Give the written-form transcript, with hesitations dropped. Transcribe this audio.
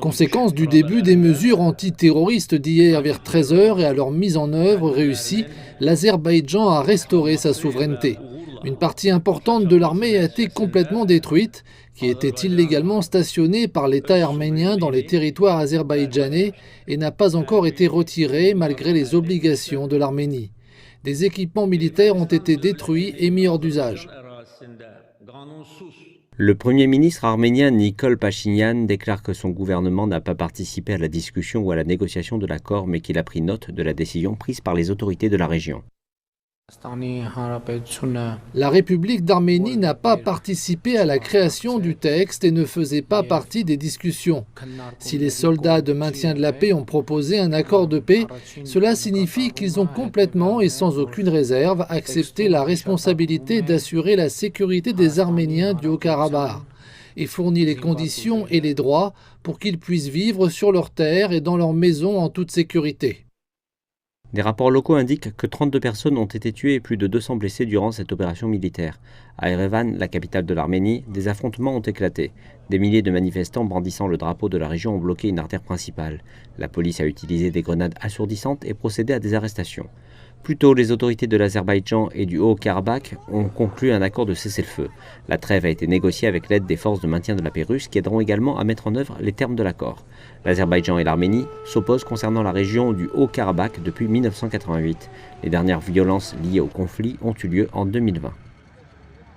Conséquence du début des mesures antiterroristes d'hier vers 13 h et à leur mise en œuvre réussie, l'Azerbaïdjan a restauré sa souveraineté. Une partie importante de l'armée a été complètement détruite, qui était illégalement stationnée par l'État arménien dans les territoires azerbaïdjanais et n'a pas encore été retirée malgré les obligations de l'Arménie. Des équipements militaires ont été détruits et mis hors d'usage. Le Premier ministre arménien Nikol Pachinian déclare que son gouvernement n'a pas participé à la discussion ou à la négociation de l'accord, mais qu'il a pris note de la décision prise par les autorités de la région. La République d'Arménie n'a pas participé à la création du texte et ne faisait pas partie des discussions. Si les soldats de maintien de la paix ont proposé un accord de paix, cela signifie qu'ils ont complètement et sans aucune réserve accepté la responsabilité d'assurer la sécurité des Arméniens du Haut-Karabakh et fourni les conditions et les droits pour qu'ils puissent vivre sur leurs terres et dans leurs maisons en toute sécurité. Des rapports locaux indiquent que 32 personnes ont été tuées et plus de 200 blessées durant cette opération militaire. À Erevan, la capitale de l'Arménie, des affrontements ont éclaté. Des milliers de manifestants brandissant le drapeau de la région ont bloqué une artère principale. La police a utilisé des grenades assourdissantes et procédé à des arrestations. Plus tôt, les autorités de l'Azerbaïdjan et du Haut-Karabakh ont conclu un accord de cessez-le-feu. La trêve a été négociée avec l'aide des forces de maintien de la paix russes qui aideront également à mettre en œuvre les termes de l'accord. L'Azerbaïdjan et l'Arménie s'opposent concernant la région du Haut-Karabakh depuis 1988. Les dernières violences liées au conflit ont eu lieu en 2020.